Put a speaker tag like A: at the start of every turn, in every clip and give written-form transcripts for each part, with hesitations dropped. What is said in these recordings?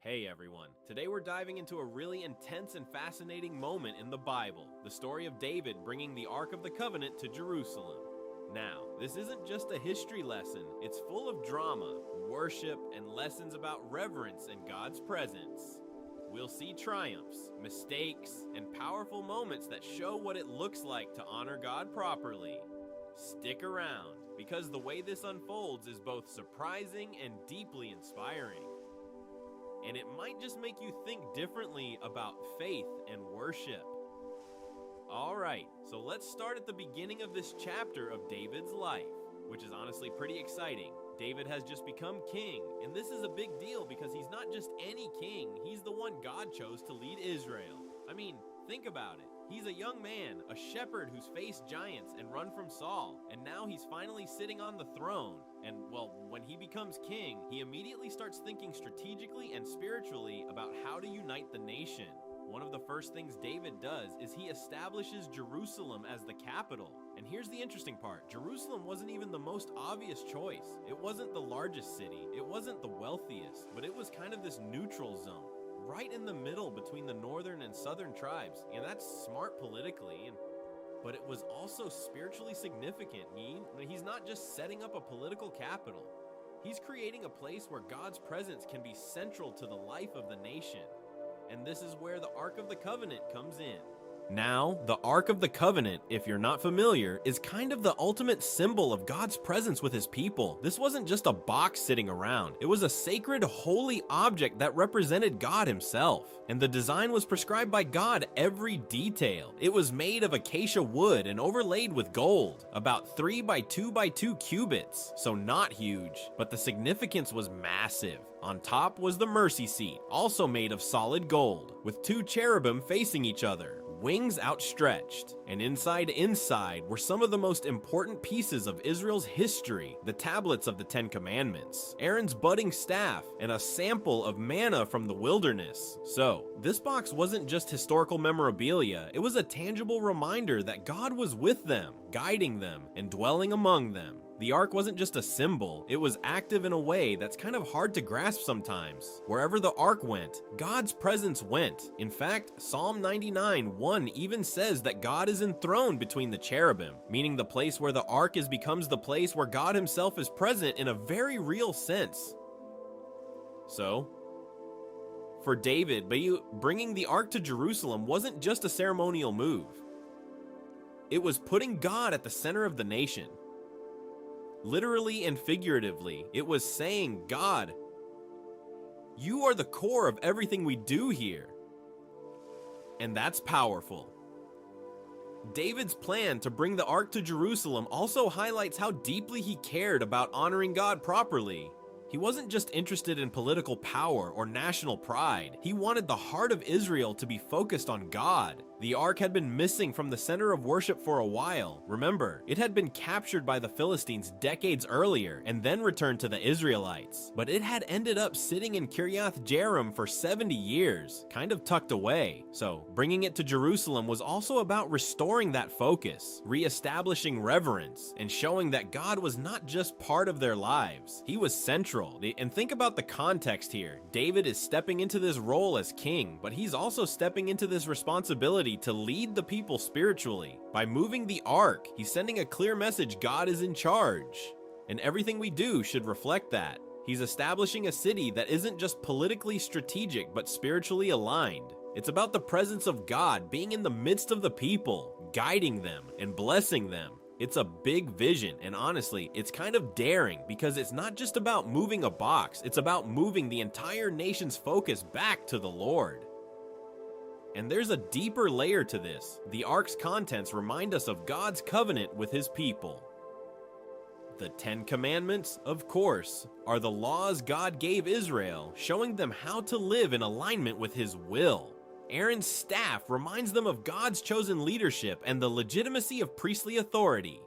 A: Hey everyone, today we're diving into a really intense and fascinating moment in the Bible, the story of David bringing the Ark of the Covenant to Jerusalem. Now, this isn't just a history lesson, it's full of drama, worship, and lessons about reverence and God's presence. We'll see triumphs, mistakes, and powerful moments that show what it looks like to honor God properly. Stick around, because the way this unfolds is both surprising and deeply inspiring. And it might just make you think differently about faith and worship. Alright, so let's start at the beginning of this chapter of David's life, which is honestly pretty exciting. David has just become king, and this is a big deal because he's not just any king, he's the one God chose to lead Israel. I mean, think about it. He's a young man, a shepherd who's faced giants and run from Saul, and now he's finally sitting on the throne. And, well, when he becomes king, he immediately starts thinking strategically and spiritually about how to unite the nation. One of the first things David does is he establishes Jerusalem as the capital. And here's the interesting part. Jerusalem wasn't even the most obvious choice. It wasn't the largest city. It wasn't the wealthiest, but it was kind of this neutral zone, right in the middle between the northern and southern tribes. And that's smart politically, but it was also spiritually significant. He's not just setting up a political capital. He's creating a place where God's presence can be central to the life of the nation. And this is where the Ark of the Covenant comes in. Now, the Ark of the Covenant, if you're not familiar, is kind of the ultimate symbol of God's presence with his people. This wasn't just a box sitting around. It was a sacred, holy object that represented God himself. And the design was prescribed by God, every detail. It was made of acacia wood and overlaid with gold, about 3 by 2 by 2 cubits, so not huge, but the significance was massive. On top was the mercy seat, also made of solid gold, with 2 cherubim facing each other, wings outstretched. And inside were some of the most important pieces of Israel's history, the tablets of the 10 Commandments, Aaron's budding staff, and a sample of manna from the wilderness. So, this box wasn't just historical memorabilia, it was a tangible reminder that God was with them, guiding them, and dwelling among them. The Ark wasn't just a symbol, it was active in a way that's kind of hard to grasp sometimes. Wherever the Ark went, God's presence went. In fact, Psalm 99:1 even says that God is enthroned between the cherubim, meaning the place where the Ark becomes the place where God himself is present in a very real sense. So, for David, bringing the Ark to Jerusalem wasn't just a ceremonial move. It was putting God at the center of the nation. Literally and figuratively, it was saying, God, you are the core of everything we do here. And that's powerful. David's plan to bring the Ark to Jerusalem also highlights how deeply he cared about honoring God properly. He wasn't just interested in political power or national pride. He wanted the heart of Israel to be focused on God. The Ark had been missing from the center of worship for a while. Remember, it had been captured by the Philistines decades earlier and then returned to the Israelites. But it had ended up sitting in Kiriath Jearim for 70 years, kind of tucked away. So, bringing it to Jerusalem was also about restoring that focus, re-establishing reverence, and showing that God was not just part of their lives. He was central. And think about the context here. David is stepping into this role as king, but he's also stepping into this responsibility to lead the people spiritually. By moving the Ark, he's sending a clear message God is in charge. And everything we do should reflect that. He's establishing a city that isn't just politically strategic, but spiritually aligned. It's about the presence of God being in the midst of the people, guiding them and blessing them. It's a big vision, and honestly, it's kind of daring because it's not just about moving a box, it's about moving the entire nation's focus back to the Lord. And there's a deeper layer to this. The Ark's contents remind us of God's covenant with his people. The 10 Commandments, of course, are the laws God gave Israel, showing them how to live in alignment with his will. Aaron's staff reminds them of God's chosen leadership and the legitimacy of priestly authority.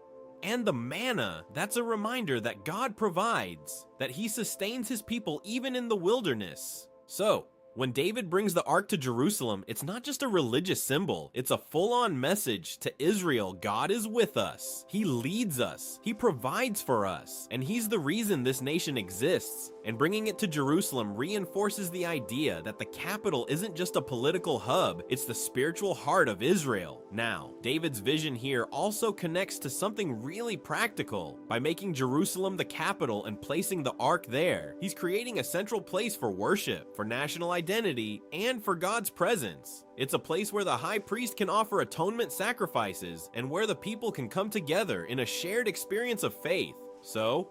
A: And the manna, that's a reminder that God provides, that he sustains his people even in the wilderness. So, When David brings the ark to Jerusalem, it's not just a religious symbol, it's a full-on message to Israel. God is with us. He leads us. He provides for us. And he's the reason this nation exists. And bringing it to Jerusalem reinforces the idea that the capital isn't just a political hub, it's the spiritual heart of Israel. Now, David's vision here also connects to something really practical. By making Jerusalem the capital and placing the ark there, he's creating a central place for worship, for national identity, and for God's presence. It's a place where the high priest can offer atonement sacrifices and where the people can come together in a shared experience of faith. So,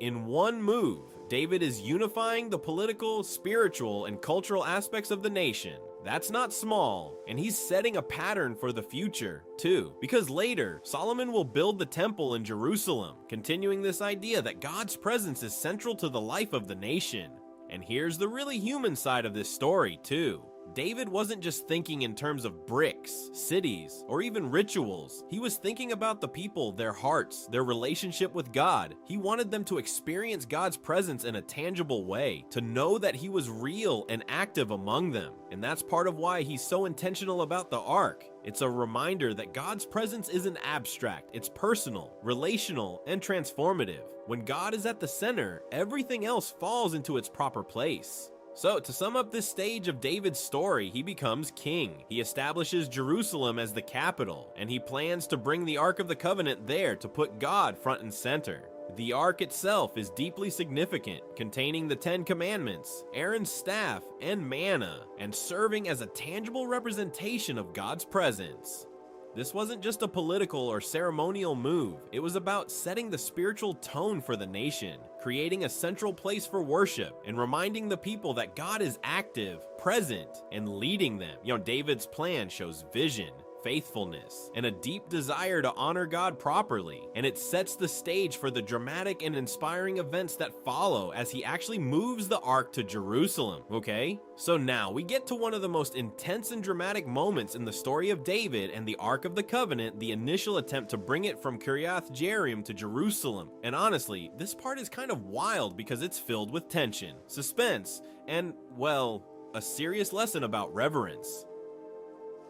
A: in one move, David is unifying the political, spiritual, and cultural aspects of the nation. That's not small, and he's setting a pattern for the future, too. Because later, Solomon will build the temple in Jerusalem, continuing this idea that God's presence is central to the life of the nation. And here's the really human side of this story, too. David wasn't just thinking in terms of bricks, cities, or even rituals. He was thinking about the people, their hearts, their relationship with God. He wanted them to experience God's presence in a tangible way, to know that he was real and active among them. And that's part of why he's so intentional about the ark. It's a reminder that God's presence isn't abstract, it's personal, relational, and transformative. When God is at the center, everything else falls into its proper place. So, to sum up this stage of David's story, he becomes king. He establishes Jerusalem as the capital, and he plans to bring the Ark of the Covenant there to put God front and center. The Ark itself is deeply significant, containing the 10 Commandments, Aaron's staff, and manna, and serving as a tangible representation of God's presence. This wasn't just a political or ceremonial move, it was about setting the spiritual tone for the nation, creating a central place for worship, and reminding the people that God is active, present, and leading them. David's plan shows vision, faithfulness, and a deep desire to honor God properly, and it sets the stage for the dramatic and inspiring events that follow as he actually moves the ark to Jerusalem, okay? So now we get to one of the most intense and dramatic moments in the story of David and the Ark of the Covenant, the initial attempt to bring it from Kiriath Jearim to Jerusalem. And honestly, this part is kind of wild because it's filled with tension, suspense, and, well, a serious lesson about reverence.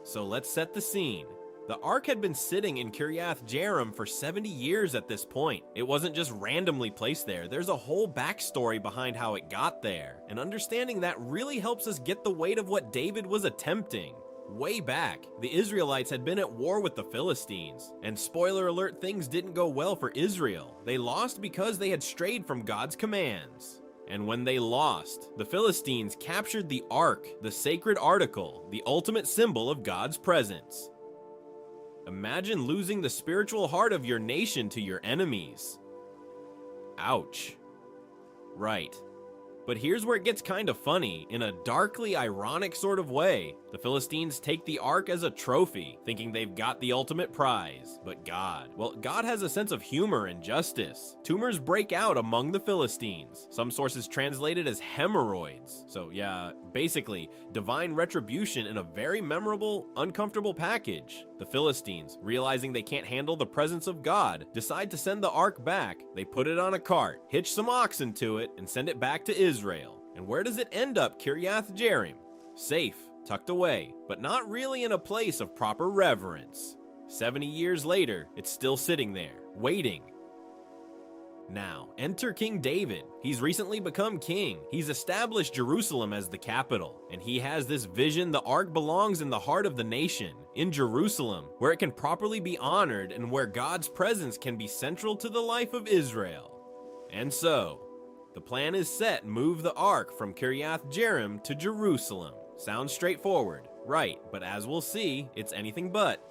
A: So let's set the scene. The ark had been sitting in Kiriath Jearim for 70 years at this point. It wasn't just randomly placed there. There's a whole backstory behind how it got there. And understanding that really helps us get the weight of what David was attempting. Way back, the Israelites had been at war with the Philistines. And spoiler alert, things didn't go well for Israel. They lost because they had strayed from God's commands. And when they lost, the Philistines captured the ark, the sacred article, the ultimate symbol of God's presence. Imagine losing the spiritual heart of your nation to your enemies. Ouch. Right. But here's where it gets kind of funny. In a darkly ironic sort of way, the Philistines take the ark as a trophy, thinking they've got the ultimate prize. But God has a sense of humor and justice. Tumors break out among the Philistines. Some sources translate it as hemorrhoids. So yeah, basically, divine retribution in a very memorable, uncomfortable package. The Philistines, realizing they can't handle the presence of God, decide to send the ark back. They put it on a cart, hitch some oxen to it, and send it back to Israel. And where does it end up? Kiriath Jearim. Safe, tucked away, but not really in a place of proper reverence. 70 years later, it's still sitting there, waiting. Now, enter King David. He's recently become king. He's established Jerusalem as the capital, and he has this vision the ark belongs in the heart of the nation, in Jerusalem, where it can properly be honored and where God's presence can be central to the life of Israel. And so, the plan is set: move the ark from Kiriath Jearim to Jerusalem. Sounds straightforward, right? But as we'll see, it's anything but.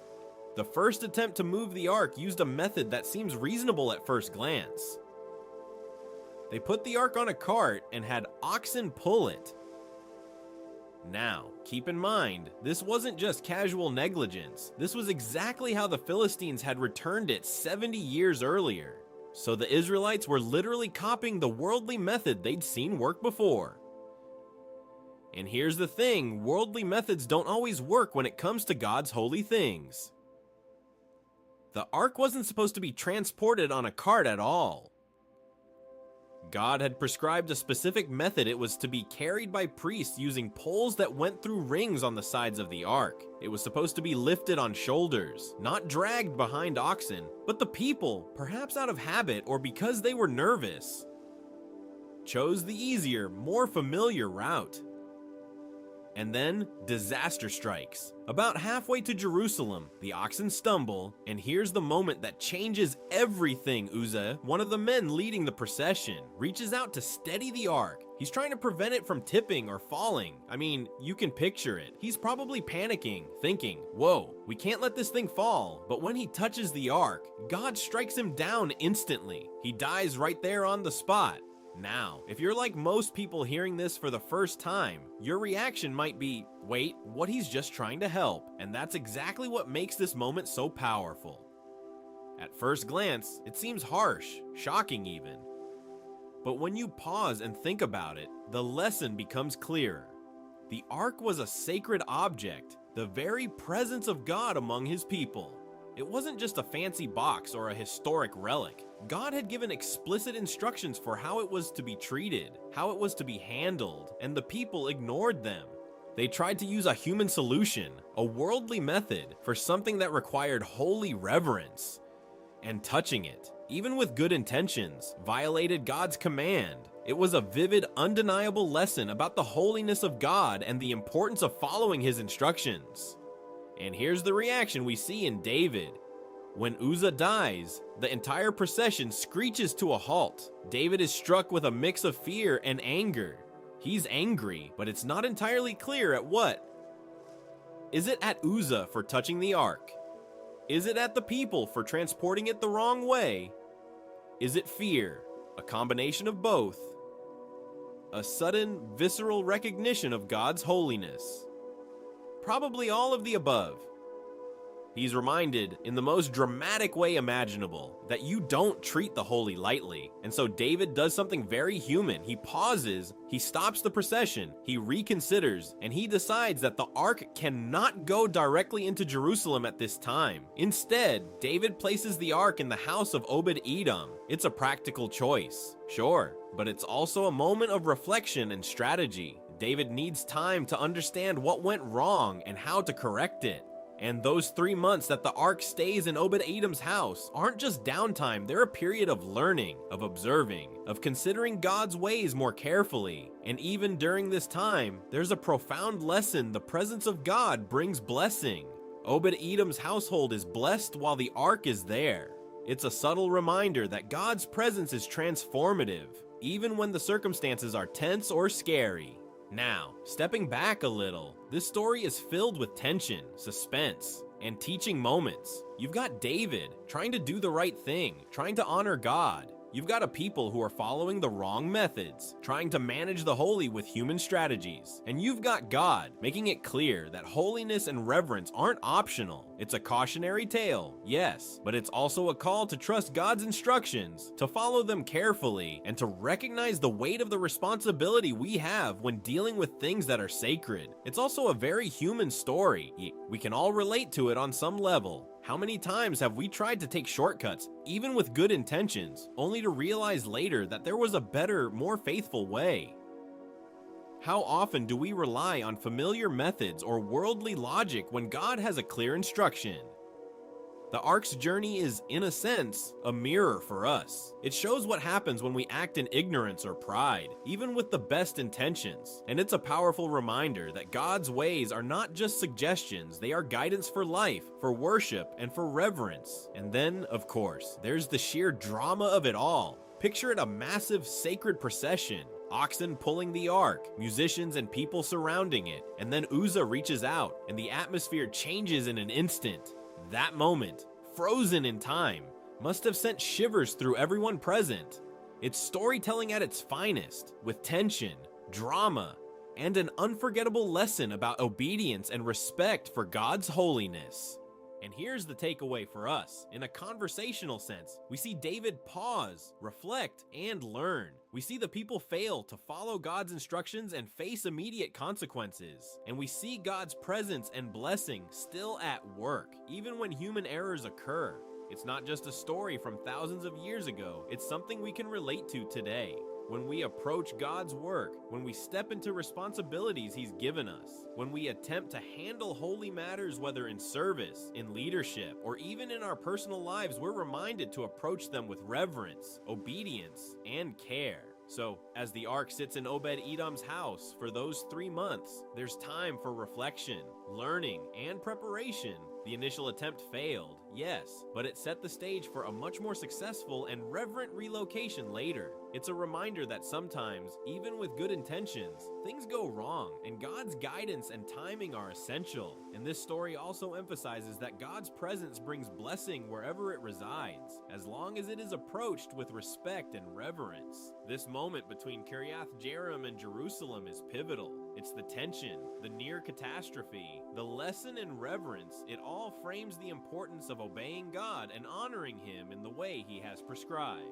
A: The first attempt to move the ark used a method that seems reasonable at first glance. They put the ark on a cart and had oxen pull it. Now, keep in mind, this wasn't just casual negligence. This was exactly how the Philistines had returned it 70 years earlier. So the Israelites were literally copying the worldly method they'd seen work before. And here's the thing, worldly methods don't always work when it comes to God's holy things. The ark wasn't supposed to be transported on a cart at all. God had prescribed a specific method. It was to be carried by priests using poles that went through rings on the sides of the ark. It was supposed to be lifted on shoulders, not dragged behind oxen, but the people, perhaps out of habit or because they were nervous, chose the easier, more familiar route. And then, disaster strikes. About halfway to Jerusalem, the oxen stumble, and here's the moment that changes everything. Uzzah, one of the men leading the procession, reaches out to steady the ark. He's trying to prevent it from tipping or falling. I mean, you can picture it. He's probably panicking, thinking, whoa, we can't let this thing fall. But when he touches the ark, God strikes him down instantly. He dies right there on the spot. Now, if you're like most people hearing this for the first time, your reaction might be, wait, what, he's just trying to help. And that's exactly what makes this moment so powerful. At first glance, it seems harsh, shocking even. But when you pause and think about it, the lesson becomes clearer. The ark was a sacred object, the very presence of God among his people. It wasn't just a fancy box or a historic relic. God had given explicit instructions for how it was to be treated, how it was to be handled, and the people ignored them. They tried to use a human solution, a worldly method, for something that required holy reverence. And touching it, even with good intentions, violated God's command. It was a vivid, undeniable lesson about the holiness of God and the importance of following his instructions. And here's the reaction we see in David. When Uzzah dies, the entire procession screeches to a halt. David is struck with a mix of fear and anger. He's angry, but it's not entirely clear at what. Is it at Uzzah for touching the ark? Is it at the people for transporting it the wrong way? Is it fear? A combination of both. A sudden, visceral recognition of God's holiness. Probably all of the above. He's reminded, in the most dramatic way imaginable, that you don't treat the holy lightly. And so David does something very human. He pauses, he stops the procession, he reconsiders, and he decides that the ark cannot go directly into Jerusalem at this time. Instead, David places the ark in the house of Obededom. It's a practical choice, sure, but it's also a moment of reflection and strategy. David needs time to understand what went wrong and how to correct it. And those 3 months that the ark stays in Obed-Edom's house aren't just downtime, they're a period of learning, of observing, of considering God's ways more carefully. And even during this time, there's a profound lesson: the presence of God brings blessing. Obed-Edom's household is blessed while the ark is there. It's a subtle reminder that God's presence is transformative, even when the circumstances are tense or scary. Now, stepping back a little, this story is filled with tension, suspense, and teaching moments. You've got David trying to do the right thing, trying to honor God. You've got a people who are following the wrong methods, trying to manage the holy with human strategies. And you've got God making it clear that holiness and reverence aren't optional. It's a cautionary tale, yes, but it's also a call to trust God's instructions, to follow them carefully, and to recognize the weight of the responsibility we have when dealing with things that are sacred. It's also a very human story. We can all relate to it on some level. How many times have we tried to take shortcuts, even with good intentions, only to realize later that there was a better, more faithful way? How often do we rely on familiar methods or worldly logic when God has a clear instruction? The ark's journey is, in a sense, a mirror for us. It shows what happens when we act in ignorance or pride, even with the best intentions. And it's a powerful reminder that God's ways are not just suggestions, they are guidance for life, for worship, and for reverence. And then, of course, there's the sheer drama of it all. Picture it a massive sacred procession. Oxen pulling the ark, musicians and people surrounding it, and then Uzzah reaches out, and the atmosphere changes in an instant. That moment, frozen in time, must have sent shivers through everyone present. It's storytelling at its finest, with tension, drama, and an unforgettable lesson about obedience and respect for God's holiness. And here's the takeaway for us. In a conversational sense, we see David pause, reflect, and learn. We see the people fail to follow God's instructions and face immediate consequences. And we see God's presence and blessing still at work, even when human errors occur. It's not just a story from thousands of years ago, it's something we can relate to today. when we approach God's work, when we step into responsibilities He's given us, when we attempt to handle holy matters, whether in service, in leadership, or even in our personal lives, we're reminded to approach them with reverence, obedience, and care. So, as the ark sits in Obed-Edom's house for those 3 months, there's time for reflection, learning, and preparation. The initial attempt failed, yes, but it set the stage for a much more successful and reverent relocation later. It's a reminder that sometimes, even with good intentions, things go wrong, and God's guidance and timing are essential. And this story also emphasizes that God's presence brings blessing wherever it resides, as long as it is approached with respect and reverence. This moment between Kiriath Jearim and Jerusalem is pivotal. It's the tension, the near catastrophe, the lesson in reverence. It all frames the importance of obeying God and honoring Him in the way He has prescribed.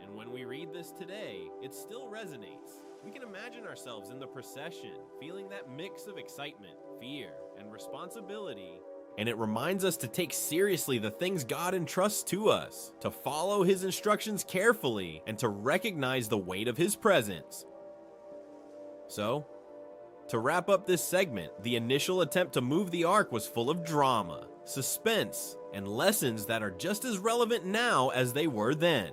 A: And when we read this today, it still resonates. We can imagine ourselves in the procession, feeling that mix of excitement, fear, and responsibility. And it reminds us to take seriously the things God entrusts to us, to follow His instructions carefully, and to recognize the weight of His presence. So, to wrap up this segment, the initial attempt to move the ark was full of drama, suspense, and lessons that are just as relevant now as they were then.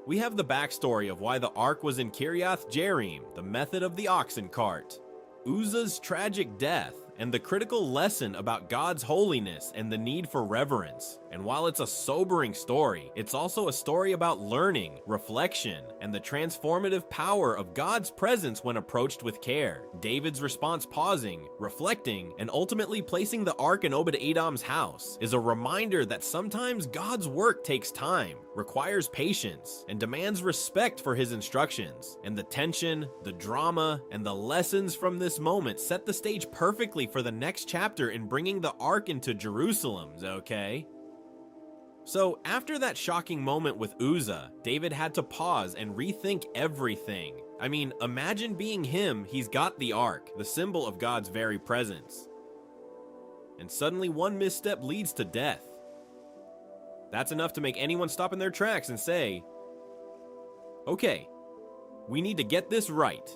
A: We have the backstory of why the ark was in Kiriath Jearim, the method of the oxen cart, Uzzah's tragic death, and the critical lesson about God's holiness and the need for reverence. And while it's a sobering story, it's also a story about learning, reflection, and the transformative power of God's presence when approached with care. David's response, pausing, reflecting, and ultimately placing the ark in Obed-Edom's house, is a reminder that sometimes God's work takes time, requires patience, and demands respect for His instructions. And the tension, the drama, and the lessons from this moment set the stage perfectly for the next chapter in bringing the ark into Jerusalem, okay? So, after that shocking moment with Uzzah, David had to pause and rethink everything. I mean, imagine being him. He's got the ark, the symbol of God's very presence. And suddenly one misstep leads to death. That's enough to make anyone stop in their tracks and say, okay, we need to get this right.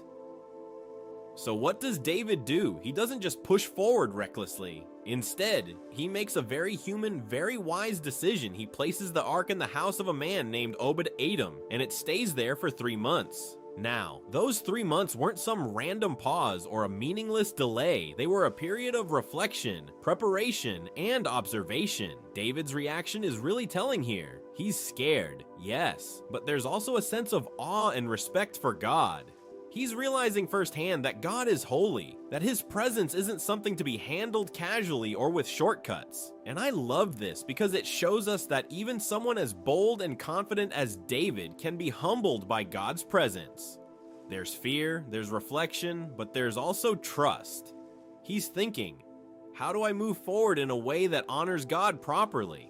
A: So what does David do? He doesn't just push forward recklessly. Instead, he makes a very human, very wise decision. He places the ark in the house of a man named Obed-Edom, and it stays there for 3 months. Now, those 3 months weren't some random pause or a meaningless delay. They were a period of reflection, preparation, and observation. David's reaction is really telling here. He's scared, yes, but there's also a sense of awe and respect for God. He's realizing firsthand that God is holy, that His presence isn't something to be handled casually or with shortcuts. And I love this because it shows us that even someone as bold and confident as David can be humbled by God's presence. There's fear, there's reflection, but there's also trust. He's thinking, how do I move forward in a way that honors God properly?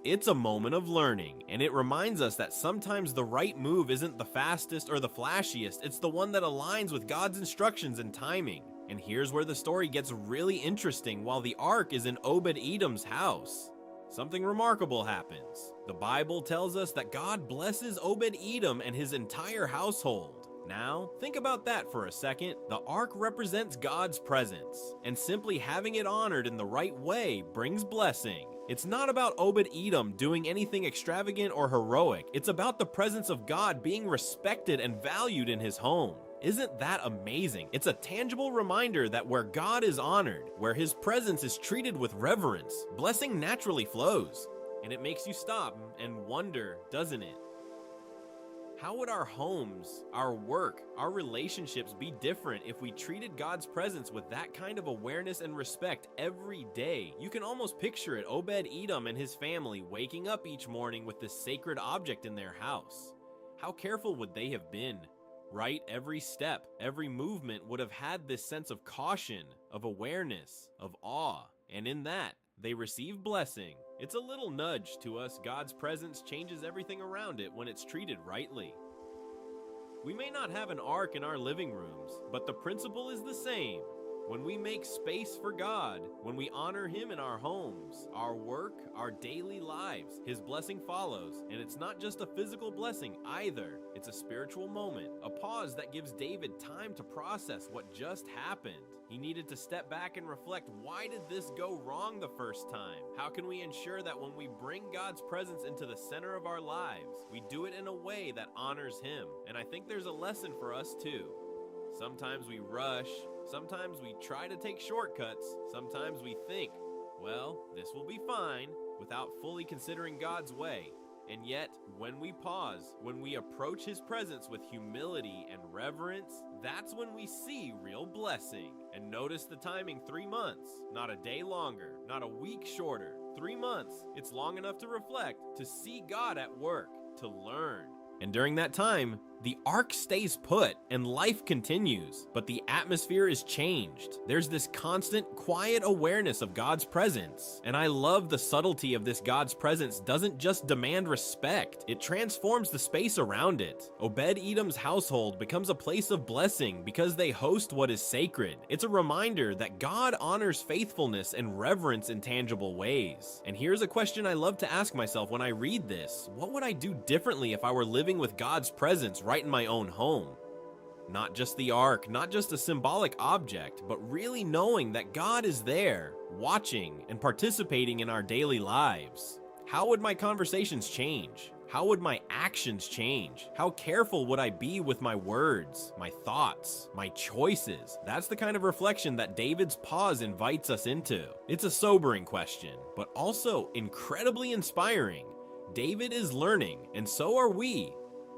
A: It's a moment of learning, and it reminds us that sometimes the right move isn't the fastest or the flashiest, it's the one that aligns with God's instructions and timing. And here's where the story gets really interesting. While the ark is in Obed-Edom's house, something remarkable happens. The Bible tells us that God blesses Obed-Edom and his entire household. Now, think about that for a second. The ark represents God's presence, and simply having it honored in the right way brings blessing. It's not about Obed-Edom doing anything extravagant or heroic. It's about the presence of God being respected and valued in his home. Isn't that amazing? It's a tangible reminder that where God is honored, where His presence is treated with reverence, blessing naturally flows. And it makes you stop and wonder, doesn't it? How would our homes, our work, our relationships be different if we treated God's presence with that kind of awareness and respect every day? You can almost picture it, Obed-Edom and his family waking up each morning with this sacred object in their house. How careful would they have been? Right? Every step, every movement would have had this sense of caution, of awareness, of awe. And in that, they receive blessing. It's a little nudge to us. God's presence changes everything around it when it's treated rightly. We may not have an ark in our living rooms, but the principle is the same. When we make space for God, when we honor Him in our homes, our work, our daily lives, His blessing follows. And it's not just a physical blessing either. It's a spiritual moment, a pause that gives David time to process what just happened. He needed to step back and reflect, why did this go wrong the first time? How can we ensure that when we bring God's presence into the center of our lives, we do it in a way that honors Him? And I think there's a lesson for us too. Sometimes we rush, sometimes we try to take shortcuts, sometimes we think, well, this will be fine, without fully considering God's way. And yet, when we pause, when we approach His presence with humility and reverence, that's when we see real blessing. And notice the timing, 3 months, not a day longer, not a week shorter. 3 months, it's long enough to reflect, to see God at work, to learn. And during that time, the ark stays put and life continues, but the atmosphere is changed. There's this constant, quiet awareness of God's presence. And I love the subtlety of this God's presence doesn't just demand respect, it transforms the space around it. Obed-Edom's household becomes a place of blessing because they host what is sacred. It's a reminder that God honors faithfulness and reverence in tangible ways. And here's a question I love to ask myself when I read this. What would I do differently if I were living with God's presence right in my own home? Not just the ark, not just a symbolic object, but really knowing that God is there, watching and participating in our daily lives. How would my conversations change? How would my actions change? How careful would I be with my words, my thoughts, my choices? That's the kind of reflection that David's pause invites us into. It's a sobering question, but also incredibly inspiring. David is learning, and so are we.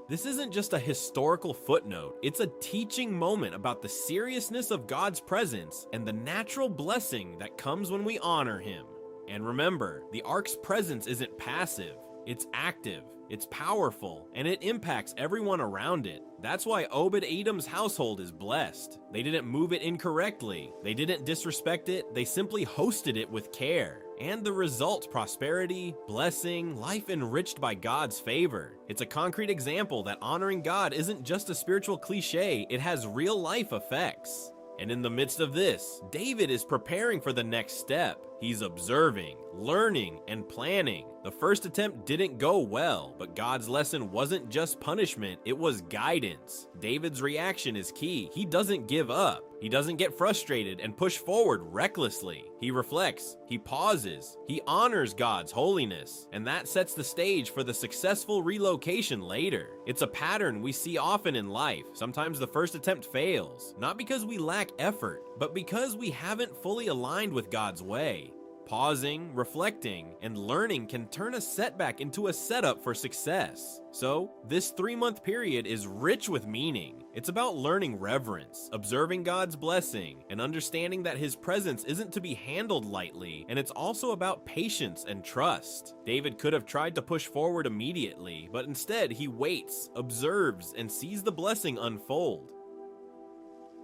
A: This isn't just a historical footnote, it's a teaching moment about the seriousness of God's presence and the natural blessing that comes when we honor Him. And remember, the ark's presence isn't passive, it's active, it's powerful, and it impacts everyone around it. That's why Obed-Edom's household is blessed. They didn't move it incorrectly, they didn't disrespect it, they simply hosted it with care. And the result, prosperity, blessing, life enriched by God's favor. It's a concrete example that honoring God isn't just a spiritual cliche, it has real life effects. And in the midst of this, David is preparing for the next step. He's observing, learning, and planning. The first attempt didn't go well, but God's lesson wasn't just punishment, it was guidance. David's reaction is key. He doesn't give up. He doesn't get frustrated and push forward recklessly. He reflects, he pauses, he honors God's holiness, and that sets the stage for the successful relocation later. It's a pattern we see often in life. Sometimes the first attempt fails, not because we lack effort, but because we haven't fully aligned with God's way. Pausing, reflecting, and learning can turn a setback into a setup for success. So, this 3-month period is rich with meaning. It's about learning reverence, observing God's blessing, and understanding that His presence isn't to be handled lightly, and it's also about patience and trust. David could have tried to push forward immediately, but instead he waits, observes, and sees the blessing unfold.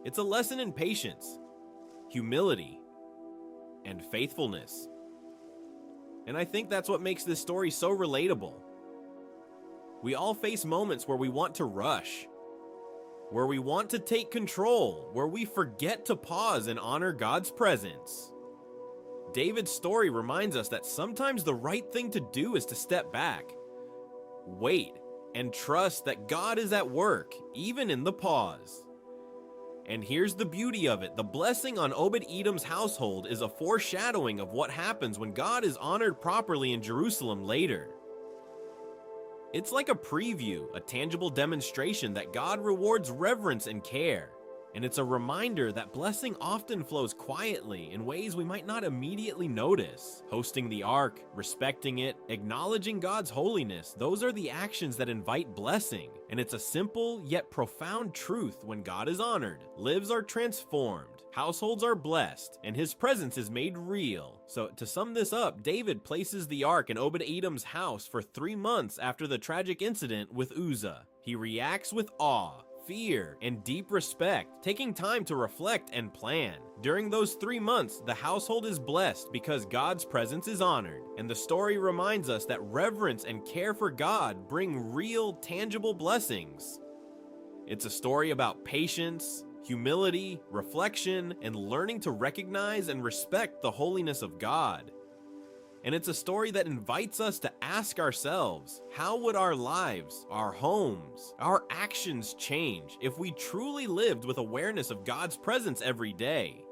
A: It's a lesson in patience, humility, and faithfulness. And I think that's what makes this story so relatable. We all face moments where we want to rush, where we want to take control, where we forget to pause and honor God's presence. David's story reminds us that sometimes the right thing to do is to step back, wait, and trust that God is at work, even in the pause. And here's the beauty of it. The blessing on Obed-Edom's household is a foreshadowing of what happens when God is honored properly in Jerusalem later. It's like a preview, a tangible demonstration that God rewards reverence and care. And it's a reminder that blessing often flows quietly in ways we might not immediately notice. Hosting the ark, respecting it, acknowledging God's holiness, those are the actions that invite blessing. And it's a simple yet profound truth: when God is honored, lives are transformed, households are blessed, and His presence is made real. So to sum this up, David places the ark in Obed-Edom's house for 3 months after the tragic incident with Uzzah. He reacts with awe, fear, and deep respect, taking time to reflect and plan. During those 3 months, the household is blessed because God's presence is honored, and the story reminds us that reverence and care for God bring real, tangible blessings. It's a story about patience, humility, reflection, and learning to recognize and respect the holiness of God. And it's a story that invites us to ask ourselves, how would our lives, our homes, our actions change if we truly lived with awareness of God's presence every day?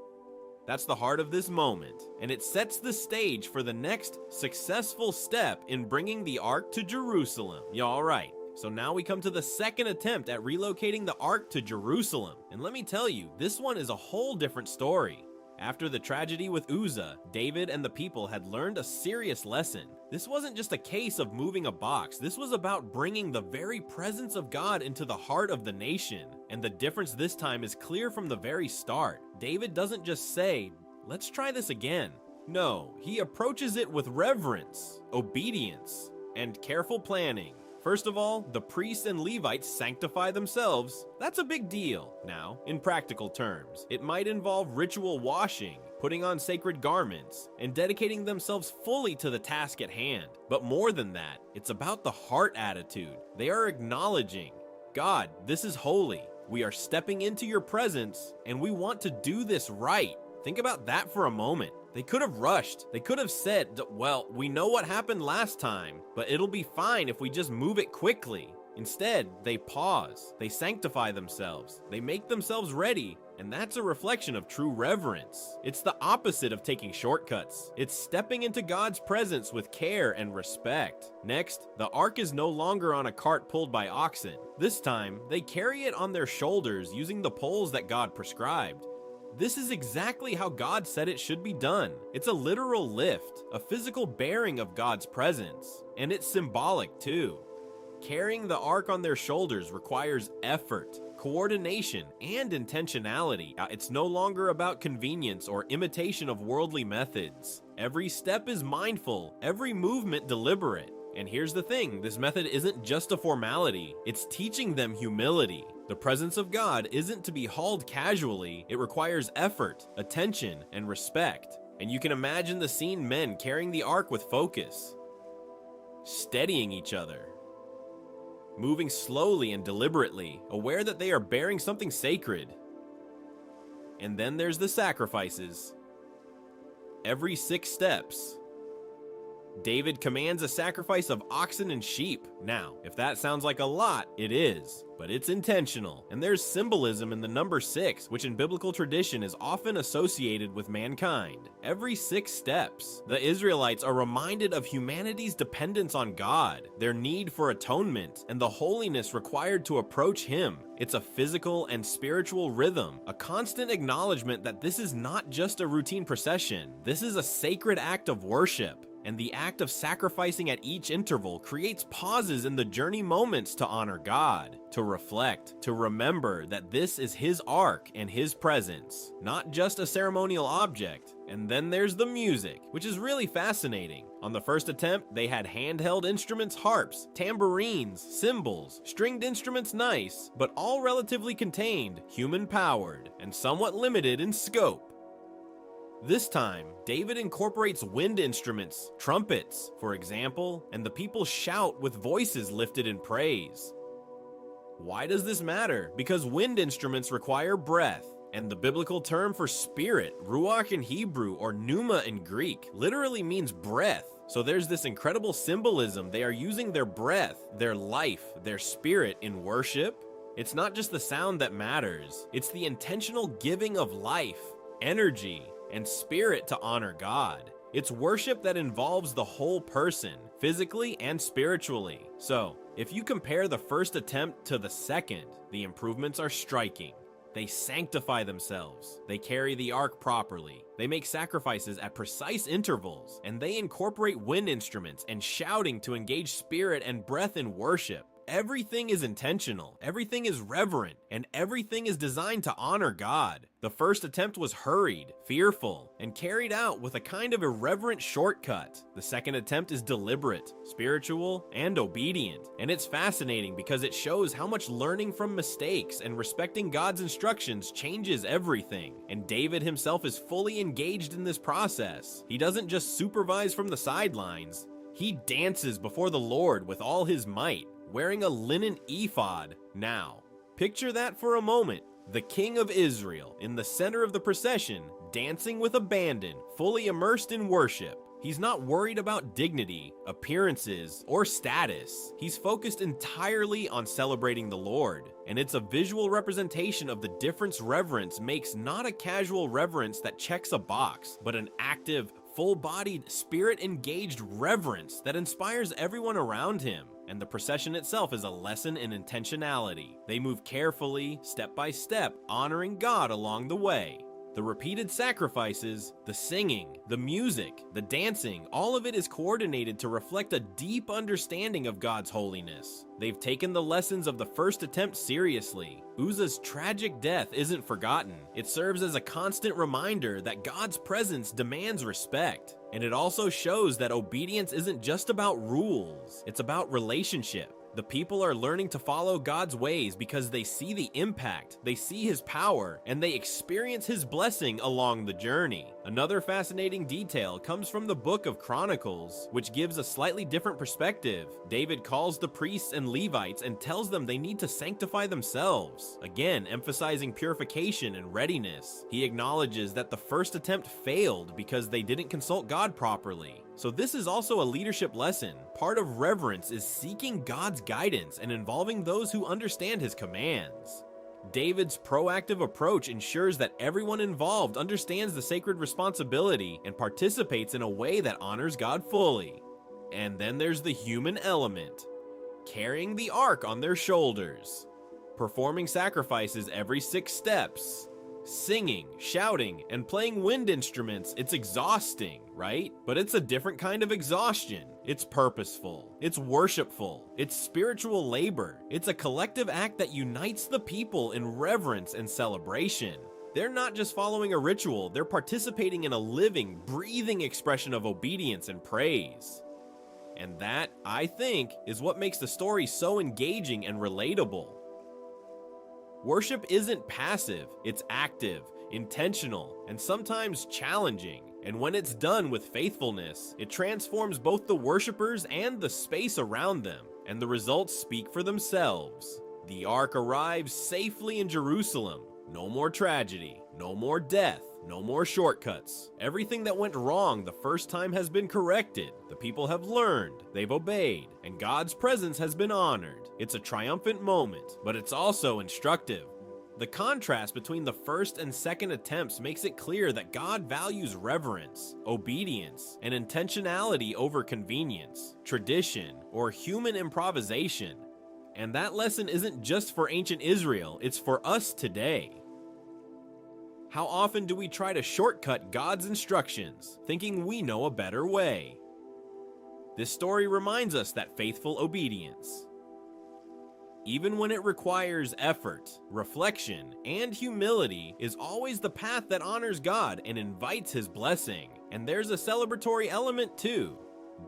A: That's the heart of this moment, and it sets the stage for the next successful step in bringing the Ark to Jerusalem. Yeah, all right. So now we come to the second attempt at relocating the Ark to Jerusalem. And let me tell you, this one is a whole different story. After the tragedy with Uzzah, David and the people had learned a serious lesson. This wasn't just a case of moving a box. This was about bringing the very presence of God into the heart of the nation. And the difference this time is clear from the very start. David doesn't just say, "Let's try this again." No, he approaches it with reverence, obedience, and careful planning. First of all, the priests and Levites sanctify themselves. That's a big deal. Now, in practical terms, it might involve ritual washing, putting on sacred garments, and dedicating themselves fully to the task at hand. But more than that, it's about the heart attitude. They are acknowledging, God, this is holy. We are stepping into your presence, and we want to do this right. Think about that for a moment. They could have rushed. They could have said, well, we know what happened last time, but it'll be fine if we just move it quickly. Instead, they pause. They sanctify themselves. They make themselves ready. And that's a reflection of true reverence. It's the opposite of taking shortcuts. It's stepping into God's presence with care and respect. Next, the ark is no longer on a cart pulled by oxen. This time, they carry it on their shoulders using the poles that God prescribed. This is exactly how God said it should be done. It's a literal lift, a physical bearing of God's presence, and it's symbolic too. Carrying the ark on their shoulders requires effort, coordination, and intentionality. It's no longer about convenience or imitation of worldly methods. Every step is mindful, every movement deliberate. And here's the thing, this method isn't just a formality, it's teaching them humility. The presence of God isn't to be hauled casually, it requires effort, attention, and respect. And you can imagine the scene: men carrying the ark with focus, steadying each other, moving slowly and deliberately, aware that they are bearing something sacred. And then there's the sacrifices. Every 6 steps, David commands a sacrifice of oxen and sheep. Now, if that sounds like a lot, it is, but it's intentional. And there's symbolism in the number 6, which in biblical tradition is often associated with mankind. Every 6 steps, the Israelites are reminded of humanity's dependence on God, their need for atonement, and the holiness required to approach Him. It's a physical and spiritual rhythm, a constant acknowledgement that this is not just a routine procession. This is a sacred act of worship. And the act of sacrificing at each interval creates pauses in the journey moments to honor God, to reflect, to remember that this is His ark and His presence, not just a ceremonial object. And then there's the music, which is really fascinating. On the first attempt, they had handheld instruments, harps, tambourines, cymbals, stringed instruments, nice, but all relatively contained, human-powered, and somewhat limited in scope. This time, David incorporates wind instruments, trumpets, for example, and the people shout with voices lifted in praise. Why does this matter? Because wind instruments require breath, and the biblical term for spirit, ruach in Hebrew or pneuma in Greek, literally means breath. So there's this incredible symbolism. They are using their breath, their life, their spirit in worship. It's not just the sound that matters, it's the intentional giving of life, energy, and spirit to honor God. It's worship that involves the whole person, physically and spiritually. So, if you compare the first attempt to the second, the improvements are striking. They sanctify themselves, they carry the ark properly, they make sacrifices at precise intervals, and they incorporate wind instruments and shouting to engage spirit and breath in worship. Everything is intentional, everything is reverent, and everything is designed to honor God. The first attempt was hurried, fearful, and carried out with a kind of irreverent shortcut. The second attempt is deliberate, spiritual, and obedient. And it's fascinating because it shows how much learning from mistakes and respecting God's instructions changes everything. And David himself is fully engaged in this process. He doesn't just supervise from the sidelines, he dances before the Lord with all his might, wearing a linen ephod. Now, picture that for a moment. the king of Israel, in the center of the procession, dancing with abandon, fully immersed in worship. He's not worried about dignity, appearances, or status. He's focused entirely on celebrating the Lord. And it's a visual representation of the difference reverence makes, not a casual reverence that checks a box, but an active, full-bodied, spirit-engaged reverence that inspires everyone around him. And the procession itself is a lesson in intentionality. They move carefully, step by step, honoring God along the way. The repeated sacrifices, the singing, the music, the dancing, all of it is coordinated to reflect a deep understanding of God's holiness. They've taken the lessons of the first attempt seriously. Uzzah's tragic death isn't forgotten. It serves as a constant reminder that God's presence demands respect. And it also shows that obedience isn't just about rules, it's about relationship. The people are learning to follow God's ways because they see the impact, they see his power, and they experience his blessing along the journey. Another fascinating detail comes from the book of Chronicles, which gives a slightly different perspective. David calls the priests and Levites and tells them they need to sanctify themselves, again emphasizing purification and readiness. He acknowledges that the first attempt failed because they didn't consult God properly. So this is also a leadership lesson. Part of reverence is seeking God's guidance and involving those who understand his commands. David's proactive approach ensures that everyone involved understands the sacred responsibility and participates in a way that honors God fully. And then there's the human element, carrying the ark on their shoulders, performing sacrifices every 6 steps, singing, shouting, and playing wind instruments. It's exhausting, right? But it's a different kind of exhaustion. It's purposeful, it's worshipful, it's spiritual labor. It's a collective act that unites the people in reverence and celebration. They're not just following a ritual, they're participating in a living, breathing expression of obedience and praise. And that, I think, is what makes the story so engaging and relatable. Worship isn't passive, it's active, intentional, and sometimes challenging. And when it's done with faithfulness, it transforms both the worshipers and the space around them, and the results speak for themselves. The ark arrives safely in Jerusalem. No more tragedy, no more death, no more shortcuts. Everything that went wrong the first time has been corrected. The people have learned, they've obeyed, and God's presence has been honored. It's a triumphant moment, but it's also instructive. The contrast between the first and second attempts makes it clear that God values reverence, obedience, and intentionality over convenience, tradition, or human improvisation. And that lesson isn't just for ancient Israel, it's for us today. How often do we try to shortcut God's instructions, thinking we know a better way? This story reminds us that faithful obedience, even when it requires effort, reflection, and humility, is always the path that honors God and invites his blessing. And there's a celebratory element too.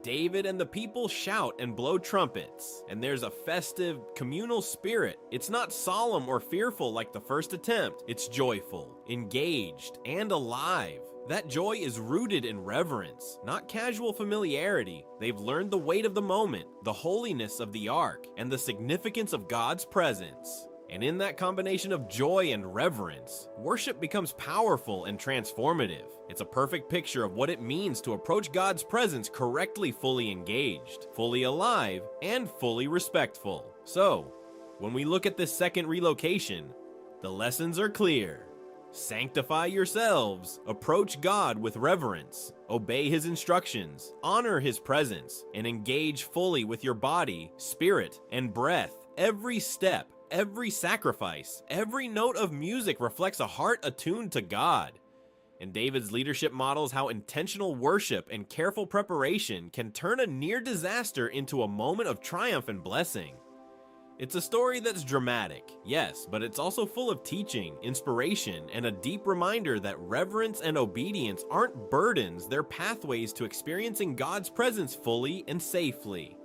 A: David and the people shout and blow trumpets, and there's a festive, communal spirit. It's not solemn or fearful like the first attempt. It's joyful, engaged, and alive. That joy is rooted in reverence, not casual familiarity. They've learned the weight of the moment, the holiness of the ark, and the significance of God's presence. And in that combination of joy and reverence, worship becomes powerful and transformative. It's a perfect picture of what it means to approach God's presence correctly, fully engaged, fully alive, and fully respectful. So, when we look at this second relocation, the lessons are clear. Sanctify yourselves, approach God with reverence, obey his instructions, honor his presence, and engage fully with your body, spirit, and breath. Every step, every sacrifice, every note of music reflects a heart attuned to God. And David's leadership models how intentional worship and careful preparation can turn a near disaster into a moment of triumph and blessing. It's a story that's dramatic, yes, but it's also full of teaching, inspiration, and a deep reminder that reverence and obedience aren't burdens, they're pathways to experiencing God's presence fully and safely.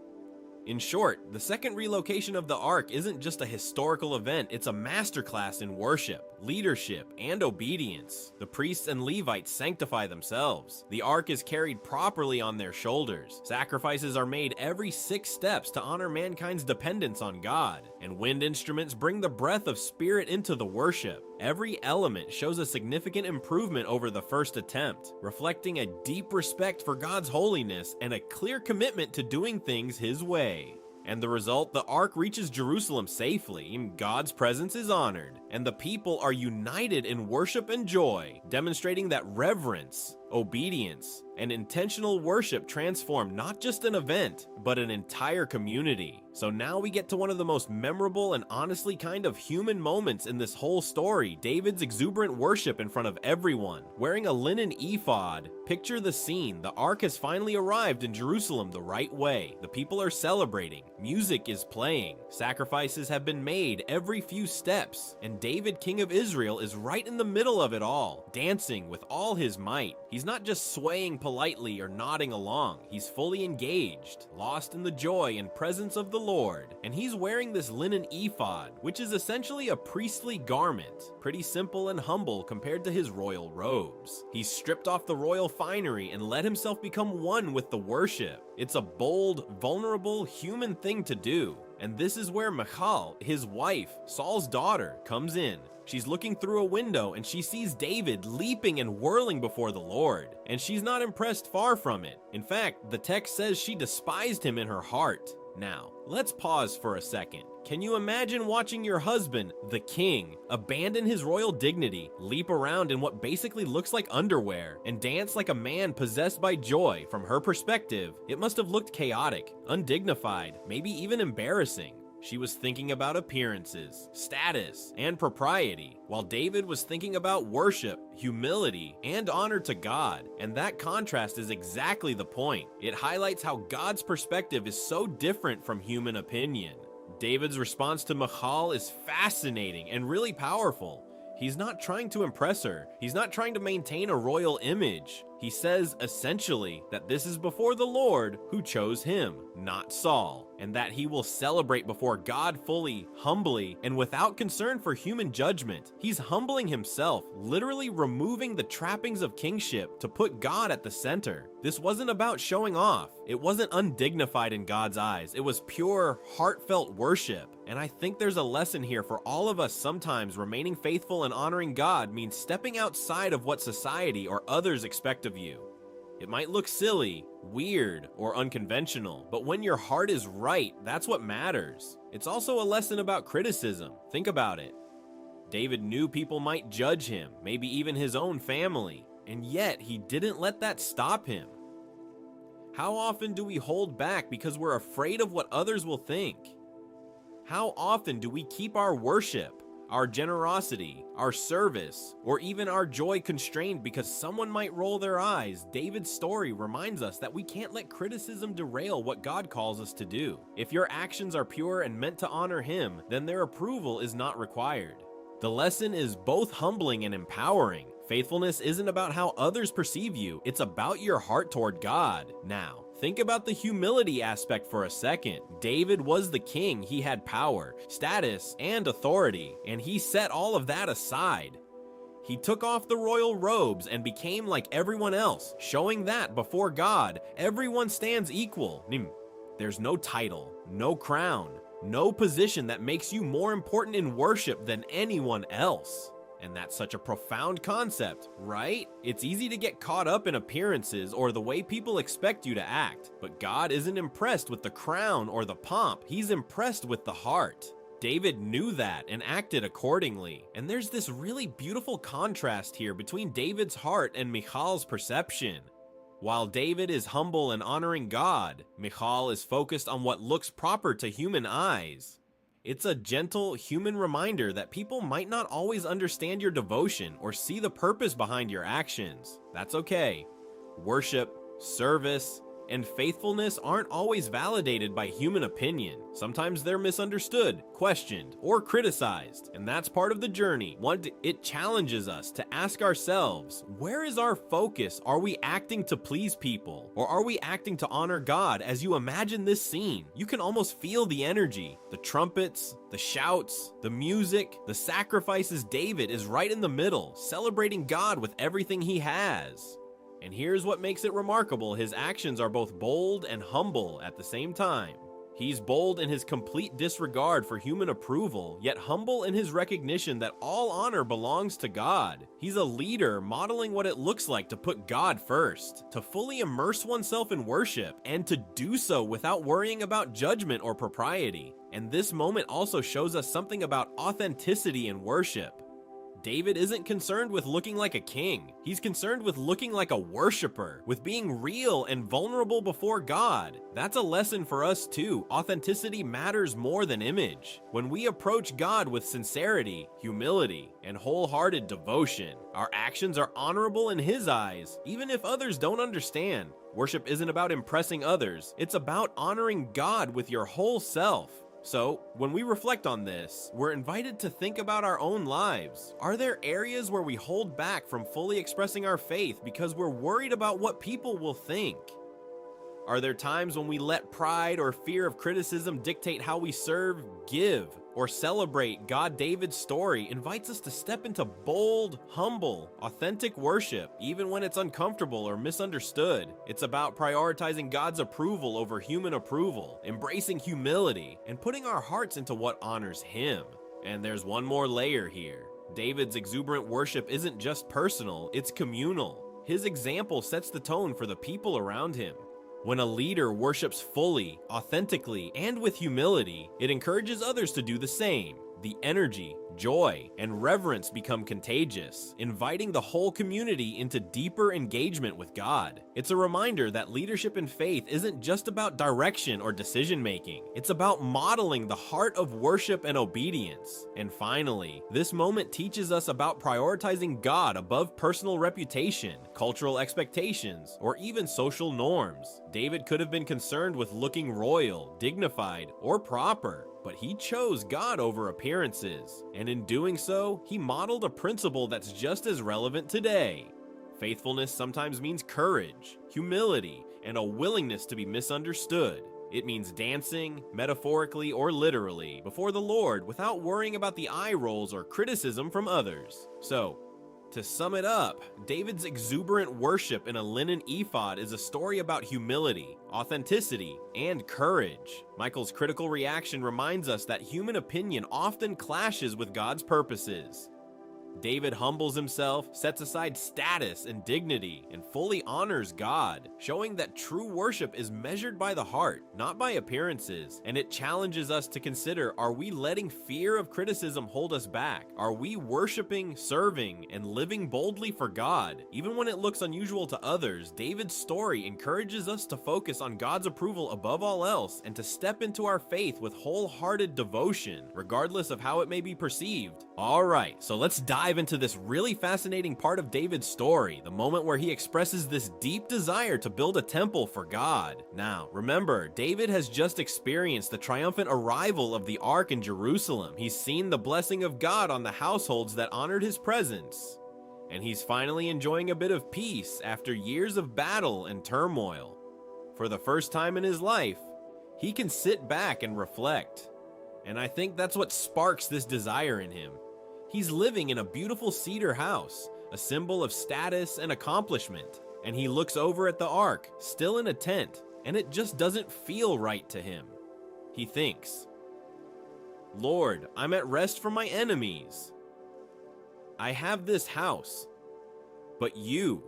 A: In short, the second relocation of the ark isn't just a historical event, it's a masterclass in worship, leadership, and obedience. The priests and Levites sanctify themselves. The ark is carried properly on their shoulders. Sacrifices are made every 6 steps to honor mankind's dependence on God. And wind instruments bring the breath of spirit into the worship. Every element shows a significant improvement over the first attempt, reflecting a deep respect for God's holiness and a clear commitment to doing things His way. And the result, the ark reaches Jerusalem safely, and God's presence is honored, and the people are united in worship and joy, demonstrating that reverence, obedience, and intentional worship transform not just an event, but an entire community. So now we get to one of the most memorable and honestly kind of human moments in this whole story, David's exuberant worship in front of everyone. Wearing a linen ephod, picture the scene. The ark has finally arrived in Jerusalem the right way. The people are celebrating. Music is playing. Sacrifices have been made every few steps. And David, king of Israel, is right in the middle of it all, dancing with all his might. He's not just swaying politely or nodding along. He's fully engaged, lost in the joy and presence of the Lord. And he's wearing this linen ephod, which is essentially a priestly garment, pretty simple and humble compared to his royal robes. He's stripped off the royal finery and let himself become one with the worship. It's a bold, vulnerable, human thing to do. And this is where Michal, his wife, Saul's daughter, comes in. She's looking through a window and she sees David leaping and whirling before the Lord. And she's not impressed, far from it. In fact, the text says she despised him in her heart. Now, let's pause for a second. Can you imagine watching your husband, the king, abandon his royal dignity, leap around in what basically looks like underwear, and dance like a man possessed by joy? From her perspective, it must have looked chaotic, undignified, maybe even embarrassing. She was thinking about appearances, status, and propriety, while David was thinking about worship, humility, and honor to God. And that contrast is exactly the point. It highlights how God's perspective is so different from human opinion. David's response to Michal is fascinating and really powerful. He's not trying to impress her. He's not trying to maintain a royal image. He says, essentially, that this is before the Lord who chose him, not Saul, and that he will celebrate before God fully, humbly, and without concern for human judgment. He's humbling himself, literally removing the trappings of kingship to put God at the center. This wasn't about showing off. It wasn't undignified in God's eyes. It was pure, heartfelt worship. And I think there's a lesson here for all of us. Sometimes remaining faithful and honoring God means stepping outside of what society or others expect of you. It might look silly, weird, or unconventional, but when your heart is right, that's what matters. It's also a lesson about criticism. Think about it. David knew people might judge him, maybe even his own family, and yet he didn't let that stop him. How often do we hold back because we're afraid of what others will think? How often do we keep our worship, our generosity, our service, or even our joy constrained because someone might roll their eyes? David's story reminds us that we can't let criticism derail what God calls us to do. If your actions are pure and meant to honor Him, then their approval is not required. The lesson is both humbling and empowering. Faithfulness isn't about how others perceive you, it's about your heart toward God. Now, think about the humility aspect for a second. David was the king. He had power, status, and authority, and he set all of that aside. He took off the royal robes and became like everyone else, showing that before God, everyone stands equal. There's no title, no crown, no position that makes you more important in worship than anyone else. And that's such a profound concept, right? It's easy to get caught up in appearances or the way people expect you to act, but God isn't impressed with the crown or the pomp. He's impressed with the heart. David knew that and acted accordingly. And there's this really beautiful contrast here between David's heart and Michal's perception. While David is humble and honoring God, Michal is focused on what looks proper to human eyes. It's a gentle, human reminder that people might not always understand your devotion or see the purpose behind your actions. That's okay. Worship, service, and faithfulness aren't always validated by human opinion. Sometimes they're misunderstood, questioned, or criticized, and that's part of the journey. It challenges us to ask ourselves, where is our focus? Are we acting to please people, or are we acting to honor God? As you imagine this scene, you can almost feel the energy, the trumpets, the shouts, the music, the sacrifices. David is right in the middle, celebrating God with everything he has. And here's what makes it remarkable. His actions are both bold and humble at the same time. He's bold in his complete disregard for human approval, yet humble in his recognition that all honor belongs to God. He's a leader modeling what it looks like to put God first, to fully immerse oneself in worship, and to do so without worrying about judgment or propriety. And this moment also shows us something about authenticity in worship. David isn't concerned with looking like a king. He's concerned with looking like a worshiper, with being real and vulnerable before God. That's a lesson for us too. Authenticity matters more than image. When we approach God with sincerity, humility, and wholehearted devotion, our actions are honorable in His eyes, even if others don't understand. Worship isn't about impressing others. It's about honoring God with your whole self. So, when we reflect on this, we're invited to think about our own lives. Are there areas where we hold back from fully expressing our faith because we're worried about what people will think? Are there times when we let pride or fear of criticism dictate how we serve, give, or celebrate? David's story invites us to step into bold, humble, authentic worship, even when it's uncomfortable or misunderstood. It's about prioritizing God's approval over human approval, embracing humility, and putting our hearts into what honors Him. And there's one more layer here. David's exuberant worship isn't just personal, it's communal. His example sets the tone for the people around him. When a leader worships fully, authentically, and with humility, it encourages others to do the same. The energy, joy, and reverence become contagious, inviting the whole community into deeper engagement with God. It's a reminder that leadership in faith isn't just about direction or decision-making. It's about modeling the heart of worship and obedience. And finally, this moment teaches us about prioritizing God above personal reputation, cultural expectations, or even social norms. David could have been concerned with looking royal, dignified, or proper, but he chose God over appearances, and in doing so, he modeled a principle that's just as relevant today. Faithfulness sometimes means courage, humility, and a willingness to be misunderstood. It means dancing, metaphorically or literally, before the Lord without worrying about the eye rolls or criticism from others. So, to sum it up, David's exuberant worship in a linen ephod is a story about humility, authenticity, and courage. Michal's critical reaction reminds us that human opinion often clashes with God's purposes. David humbles himself, sets aside status and dignity, and fully honors God, showing that true worship is measured by the heart, not by appearances. And it challenges us to consider, are we letting fear of criticism hold us back? Are we worshiping, serving, and living boldly for God? Even when it looks unusual to others, David's story encourages us to focus on God's approval above all else and to step into our faith with wholehearted devotion, regardless of how it may be perceived. Alright, so let's dive into this really fascinating part of David's story, the moment where he expresses this deep desire to build a temple for God. Now, remember, David has just experienced the triumphant arrival of the ark in Jerusalem. He's seen the blessing of God on the households that honored his presence. And he's finally enjoying a bit of peace after years of battle and turmoil. For the first time in his life, he can sit back and reflect. And I think that's what sparks this desire in him. He's living in a beautiful cedar house, a symbol of status and accomplishment, and he looks over at the ark, still in a tent, and it just doesn't feel right to him. He thinks, Lord, I'm at rest from my enemies. I have this house, but you,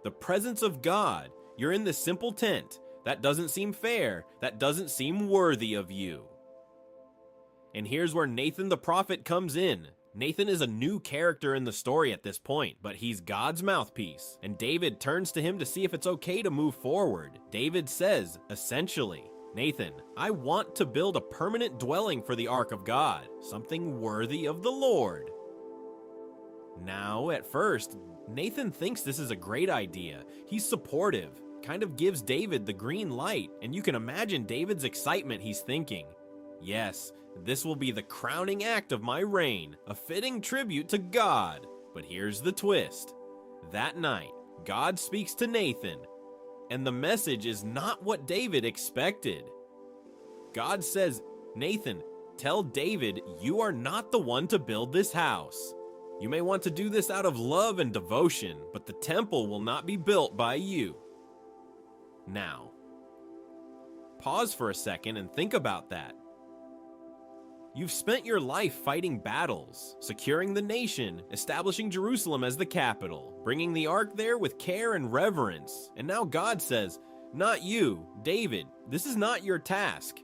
A: the presence of God, you're in this simple tent. That doesn't seem fair. That doesn't seem worthy of you. And here's where Nathan the prophet comes in. Nathan is a new character in the story at this point, but he's God's mouthpiece, and David turns to him to see if it's okay to move forward. David says, essentially, Nathan, I want to build a permanent dwelling for the ark of God, something worthy of the Lord. Now, at first, Nathan thinks this is a great idea. He's supportive, kind of gives David the green light, and you can imagine David's excitement. He's thinking, yes, this will be the crowning act of my reign, a fitting tribute to God. But here's the twist. That night, God speaks to Nathan, and the message is not what David expected. God says, Nathan, tell David you are not the one to build this house. You may want to do this out of love and devotion, but the temple will not be built by you. Now, pause for a second and think about that. You've spent your life fighting battles, securing the nation, establishing Jerusalem as the capital, bringing the ark there with care and reverence. And now God says, not you, David, this is not your task.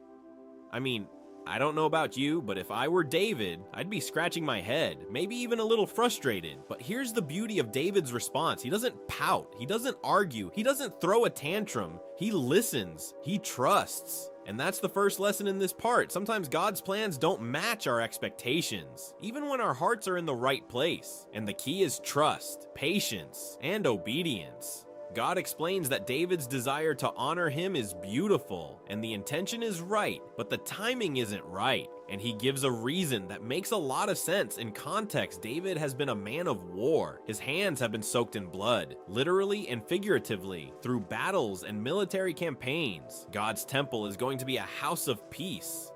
A: I mean, I don't know about you, but if I were David, I'd be scratching my head, maybe even a little frustrated. But here's the beauty of David's response. He doesn't pout, he doesn't argue, he doesn't throw a tantrum. He listens, he trusts. And that's the first lesson in this part. Sometimes God's plans don't match our expectations, even when our hearts are in the right place. And the key is trust, patience, and obedience. God explains that David's desire to honor him is beautiful, and the intention is right, but the timing isn't right. And he gives a reason that makes a lot of sense. In context, David has been a man of war. His hands have been soaked in blood, literally and figuratively, through battles and military campaigns. God's temple is going to be a house of peace,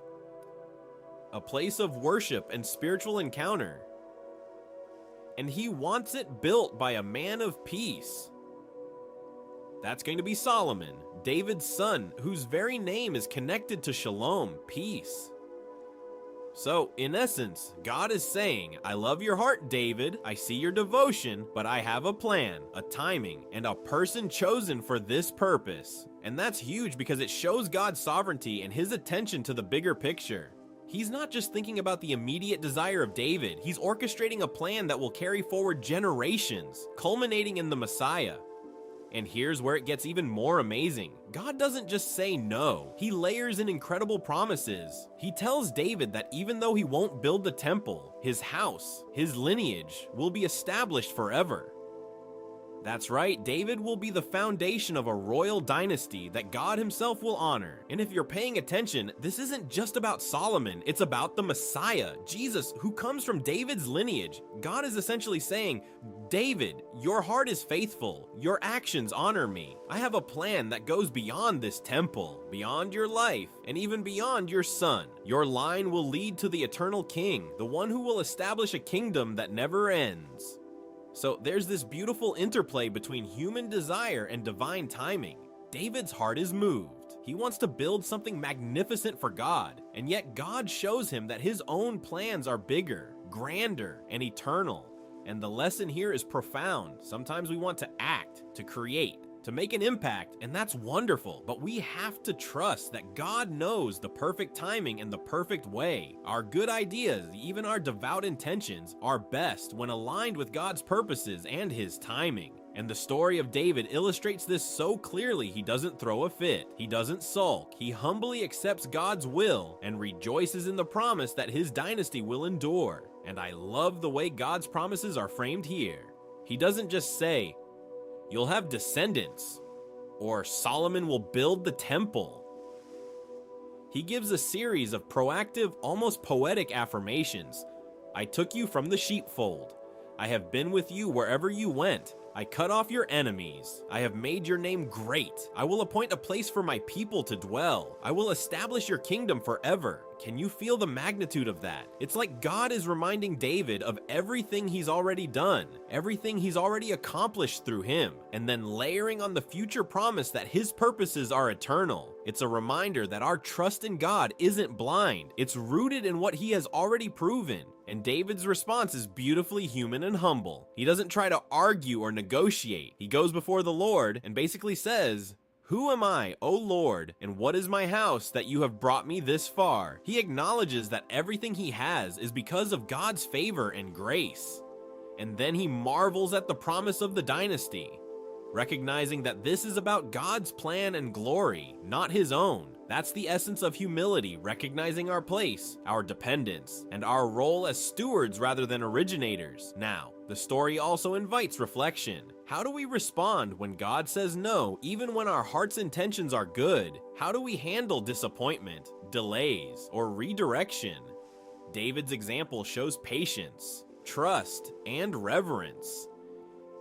A: a place of worship and spiritual encounter. And he wants it built by a man of peace. That's going to be Solomon, David's son, whose very name is connected to shalom, peace. So, in essence, God is saying, I love your heart, David, I see your devotion, but I have a plan, a timing, and a person chosen for this purpose. And that's huge because it shows God's sovereignty and his attention to the bigger picture. He's not just thinking about the immediate desire of David, he's orchestrating a plan that will carry forward generations, culminating in the Messiah. And here's where it gets even more amazing. God doesn't just say no, he layers in incredible promises. He tells David that even though he won't build the temple, his house, his lineage will be established forever. That's right, David will be the foundation of a royal dynasty that God himself will honor. And if you're paying attention, this isn't just about Solomon, it's about the Messiah, Jesus, who comes from David's lineage. God is essentially saying, David, your heart is faithful, your actions honor me. I have a plan that goes beyond this temple, beyond your life, and even beyond your son. Your line will lead to the eternal king, the one who will establish a kingdom that never ends. So there's this beautiful interplay between human desire and divine timing. David's heart is moved. He wants to build something magnificent for God, and yet God shows him that his own plans are bigger, grander, and eternal. And the lesson here is profound. Sometimes we want to act, to create, to make an impact, and that's wonderful, but we have to trust that God knows the perfect timing and the perfect way. Our good ideas, even our devout intentions, are best when aligned with God's purposes and his timing. And the story of David illustrates this so clearly. He doesn't throw a fit, he doesn't sulk, he humbly accepts God's will and rejoices in the promise that his dynasty will endure. And I love the way God's promises are framed here. He doesn't just say, you'll have descendants, or Solomon will build the temple. He gives a series of proactive, almost poetic affirmations. I took you from the sheepfold. I have been with you wherever you went. I cut off your enemies. I have made your name great. I will appoint a place for my people to dwell. I will establish your kingdom forever. Can you feel the magnitude of that? It's like God is reminding David of everything he's already done, everything he's already accomplished through him, and then layering on the future promise that his purposes are eternal. It's a reminder that our trust in God isn't blind. It's rooted in what he has already proven. And David's response is beautifully human and humble. He doesn't try to argue or negotiate. He goes before the Lord and basically says, who am I, O Lord, and what is my house that you have brought me this far? He acknowledges that everything he has is because of God's favor and grace. And then he marvels at the promise of the dynasty, recognizing that this is about God's plan and glory, not his own. That's the essence of humility, recognizing our place, our dependence, and our role as stewards rather than originators. Now, the story also invites reflection. How do we respond when God says no, even when our heart's intentions are good? How do we handle disappointment, delays, or redirection? David's example shows patience, trust, and reverence.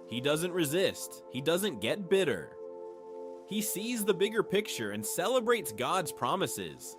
A: He doesn't resist. He doesn't get bitter. He sees the bigger picture and celebrates God's promises,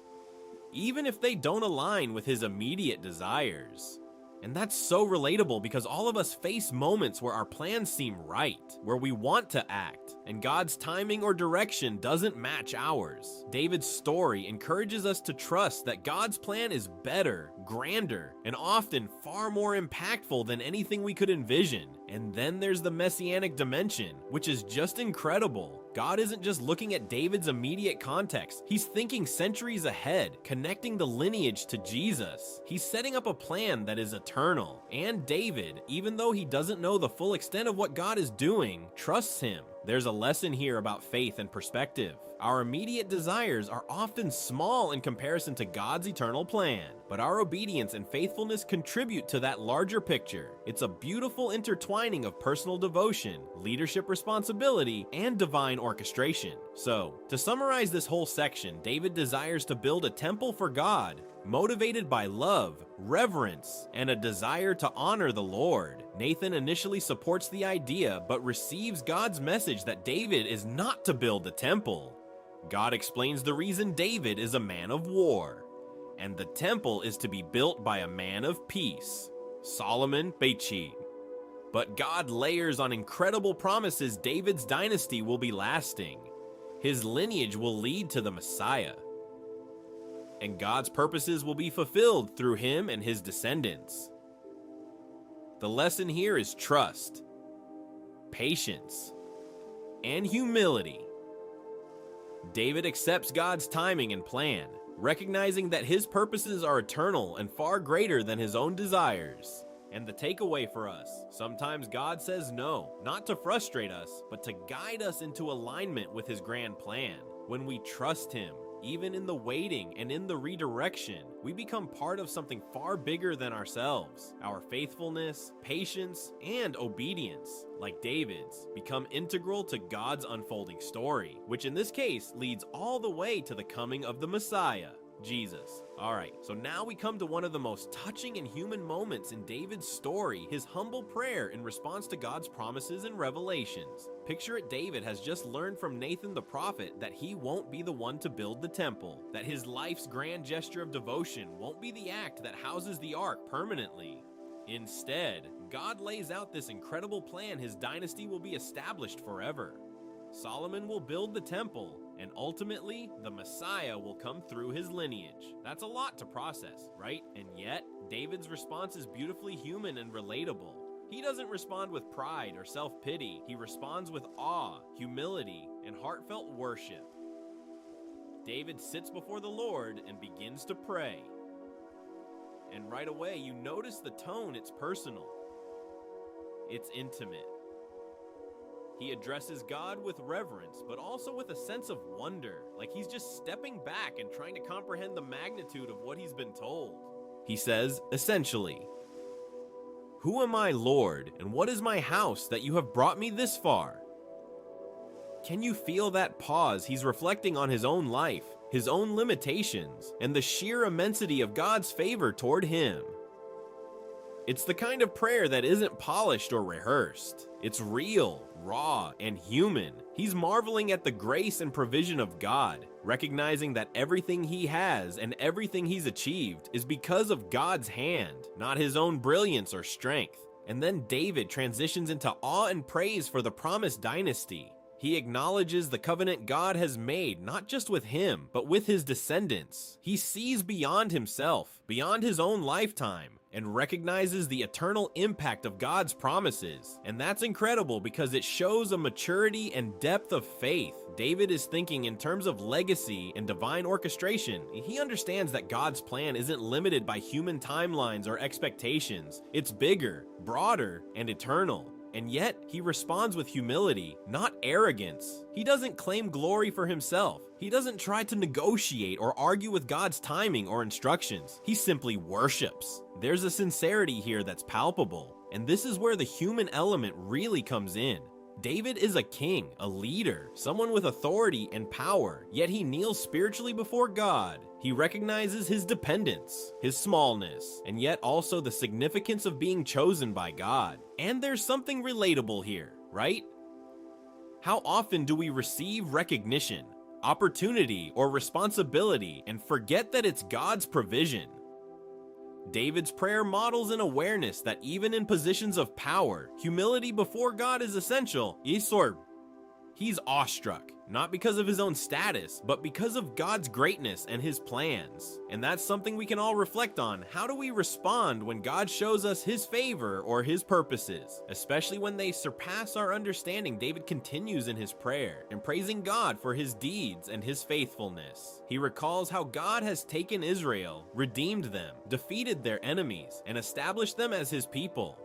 A: even if they don't align with his immediate desires. And that's so relatable because all of us face moments where our plans seem right, where we want to act, and God's timing or direction doesn't match ours. David's story encourages us to trust that God's plan is better, grander, and often far more impactful than anything we could envision. And then there's the messianic dimension, which is just incredible. God isn't just looking at David's immediate context. He's thinking centuries ahead, connecting the lineage to Jesus. He's setting up a plan that is eternal. And David, even though he doesn't know the full extent of what God is doing, trusts him. There's a lesson here about faith and perspective. Our immediate desires are often small in comparison to God's eternal plan, but our obedience and faithfulness contribute to that larger picture. It's a beautiful intertwining of personal devotion, leadership responsibility, and divine orchestration. So, to summarize this whole section, David desires to build a temple for God, motivated by love, reverence, and a desire to honor the Lord. Nathan initially supports the idea, but receives God's message that David is not to build the temple. God explains the reason David is a man of war, and the temple is to be built by a man of peace, Solomon Bechi. But God layers on incredible promises David's dynasty will be lasting. His lineage will lead to the Messiah, and God's purposes will be fulfilled through him and his descendants. The lesson here is trust, patience, and humility. David accepts God's timing and plan, recognizing that his purposes are eternal and far greater than his own desires. And the takeaway for us, sometimes God says no, not to frustrate us, but to guide us into alignment with his grand plan. When we trust him, even in the waiting and in the redirection, we become part of something far bigger than ourselves. Our faithfulness, patience, and obedience, like David's, become integral to God's unfolding story, which in this case leads all the way to the coming of the Messiah, Jesus. Alright, so now we come to one of the most touching and human moments in David's story, his humble prayer in response to God's promises and revelations. Picture it, David has just learned from Nathan the prophet that he won't be the one to build the temple, that his life's grand gesture of devotion won't be the act that houses the ark permanently. Instead, God lays out this incredible plan his dynasty will be established forever. Solomon will build the temple, and ultimately, the Messiah will come through his lineage. That's a lot to process, right? And yet, David's response is beautifully human and relatable. He doesn't respond with pride or self-pity. He responds with awe, humility, and heartfelt worship. David sits before the Lord and begins to pray. And right away, you notice the tone, it's personal. It's intimate. He addresses God with reverence, but also with a sense of wonder, like he's just stepping back and trying to comprehend the magnitude of what he's been told. He says, essentially, "Who am I, Lord, and what is my house that you have brought me this far?" Can you feel that pause? He's reflecting on his own life, his own limitations, and the sheer immensity of God's favor toward him. It's the kind of prayer that isn't polished or rehearsed. It's real, raw, and human. He's marveling at the grace and provision of God, recognizing that everything he has and everything he's achieved is because of God's hand, not his own brilliance or strength. And then David transitions into awe and praise for the promised dynasty. He acknowledges the covenant God has made, not just with him, but with his descendants. He sees beyond himself, beyond his own lifetime, and recognizes the eternal impact of God's promises. And that's incredible because it shows a maturity and depth of faith. David is thinking in terms of legacy and divine orchestration. He understands that God's plan isn't limited by human timelines or expectations. It's bigger, broader, and eternal. And yet, he responds with humility, not arrogance. He doesn't claim glory for himself. He doesn't try to negotiate or argue with God's timing or instructions. He simply worships. There's a sincerity here that's palpable, and this is where the human element really comes in. David is a king, a leader, someone with authority and power, yet he kneels spiritually before God. He recognizes his dependence, his smallness, and yet also the significance of being chosen by God. And there's something relatable here, right? How often do we receive recognition, opportunity, or responsibility and forget that it's God's provision? David's prayer models an awareness that even in positions of power, humility before God is essential. He's awestruck, not because of his own status, but because of God's greatness and his plans. And that's something we can all reflect on. How do we respond when God shows us his favor or his purposes? Especially when they surpass our understanding, David continues in his prayer and praising God for his deeds and his faithfulness. He recalls how God has taken Israel, redeemed them, defeated their enemies, and established them as his people.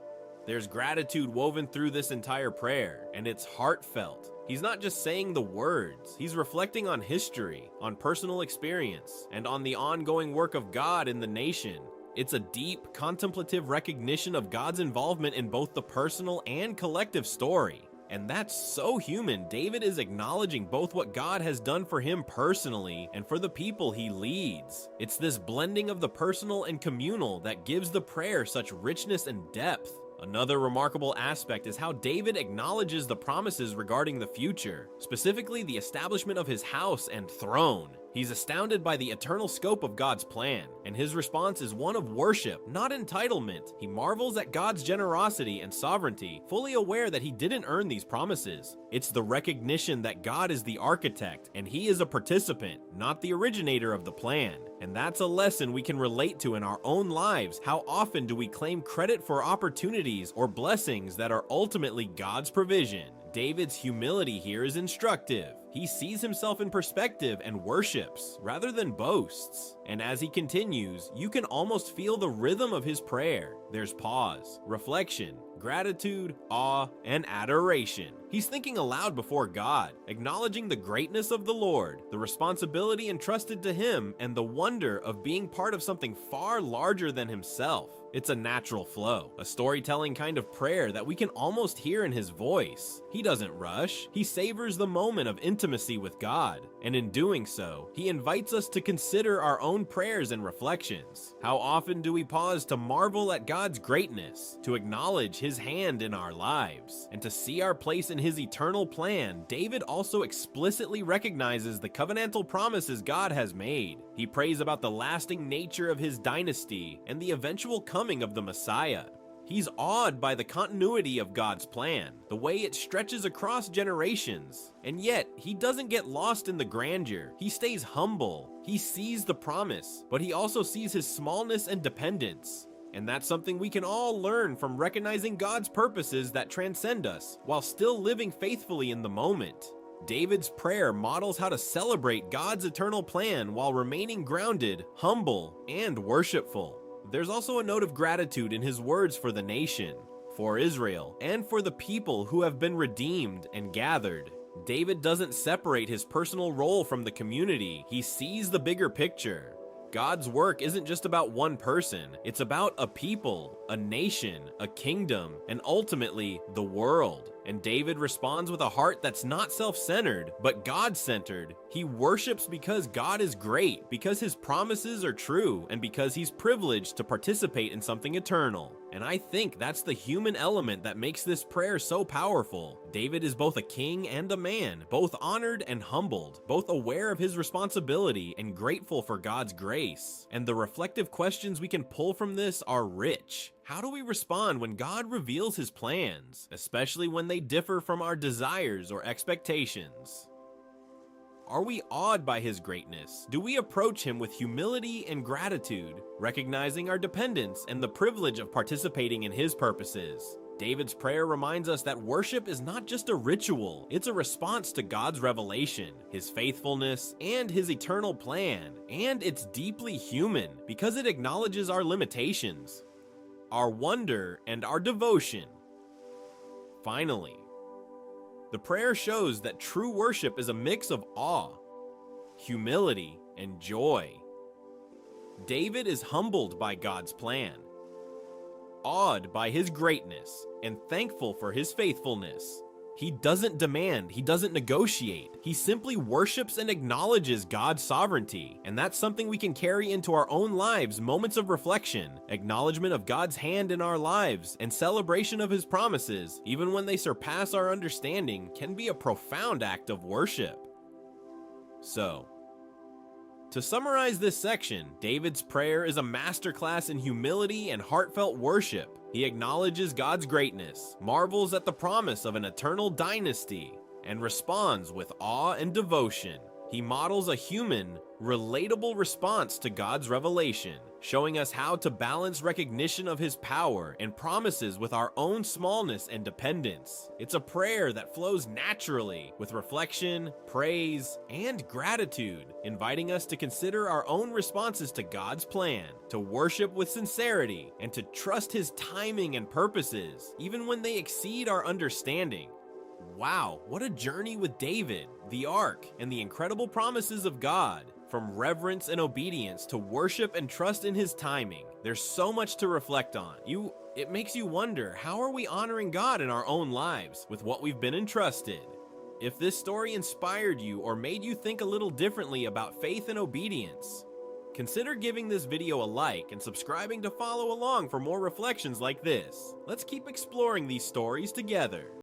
A: There's gratitude woven through this entire prayer, and it's heartfelt. He's not just saying the words, he's reflecting on history, on personal experience, and on the ongoing work of God in the nation. It's a deep, contemplative recognition of God's involvement in both the personal and collective story. And that's so human. David is acknowledging both what God has done for him personally and for the people he leads. It's this blending of the personal and communal that gives the prayer such richness and depth. Another remarkable aspect is how David acknowledges the promises regarding the future, specifically the establishment of his house and throne. He's astounded by the eternal scope of God's plan, and his response is one of worship, not entitlement. He marvels at God's generosity and sovereignty, fully aware that he didn't earn these promises. It's the recognition that God is the architect, and he is a participant, not the originator of the plan. And that's a lesson we can relate to in our own lives. How often do we claim credit for opportunities or blessings that are ultimately God's provision? David's humility here is instructive. He sees himself in perspective and worships rather than boasts. And as he continues, you can almost feel the rhythm of his prayer. There's pause, reflection, gratitude, awe, and adoration. He's thinking aloud before God, acknowledging the greatness of the Lord, the responsibility entrusted to him, and the wonder of being part of something far larger than himself. It's a natural flow, a storytelling kind of prayer that we can almost hear in his voice. He doesn't rush, he savors the moment of intimacy with God, and in doing so, he invites us to consider our own prayers and reflections. How often do we pause to marvel at God's greatness, to acknowledge his hand in our lives, and to see our place in his eternal plan? David also explicitly recognizes the covenantal promises God has made. He prays about the lasting nature of his dynasty and the eventual coming of the Messiah. He's awed by the continuity of God's plan, the way it stretches across generations. And yet, he doesn't get lost in the grandeur. He stays humble. He sees the promise, but he also sees his smallness and dependence. And that's something we can all learn from recognizing God's purposes that transcend us, while still living faithfully in the moment. David's prayer models how to celebrate God's eternal plan while remaining grounded, humble, and worshipful. There's also a note of gratitude in his words for the nation, for Israel, and for the people who have been redeemed and gathered. David doesn't separate his personal role from the community. He sees the bigger picture. God's work isn't just about one person. It's about a people, a nation, a kingdom, and ultimately the world. And David responds with a heart that's not self-centered, but God-centered. He worships because God is great, because his promises are true, and because he's privileged to participate in something eternal. And I think that's the human element that makes this prayer so powerful. David is both a king and a man, both honored and humbled, both aware of his responsibility and grateful for God's grace. And the reflective questions we can pull from this are rich. How do we respond when God reveals his plans, especially when they differ from our desires or expectations? Are we awed by his greatness? Do we approach him with humility and gratitude, recognizing our dependence and the privilege of participating in his purposes? David's prayer reminds us that worship is not just a ritual, it's a response to God's revelation, his faithfulness, and his eternal plan. And it's deeply human because it acknowledges our limitations, our wonder, and our devotion. Finally, the prayer shows that true worship is a mix of awe, humility, and joy. David is humbled by God's plan, awed by his greatness, and thankful for his faithfulness. He doesn't demand, he doesn't negotiate. He simply worships and acknowledges God's sovereignty. And that's something we can carry into our own lives, moments of reflection, acknowledgement of God's hand in our lives, and celebration of his promises, even when they surpass our understanding, can be a profound act of worship. So, To summarize this section, David's prayer is a masterclass in humility and heartfelt worship. He acknowledges God's greatness, marvels at the promise of an eternal dynasty, and responds with awe and devotion. He models a human, relatable response to God's revelation, showing us how to balance recognition of His power and promises with our own smallness and dependence. It's a prayer that flows naturally with reflection, praise, and gratitude, inviting us to consider our own responses to God's plan, to worship with sincerity, and to trust His timing and purposes, even when they exceed our understanding. Wow, what a journey with David, the Ark, and the incredible promises of God. From reverence and obedience to worship and trust in His timing, there's so much to reflect on. It makes you wonder, how are we honoring God in our own lives with what we've been entrusted? If this story inspired you or made you think a little differently about faith and obedience, consider giving this video a like and subscribing to follow along for more reflections like this. Let's keep exploring these stories together.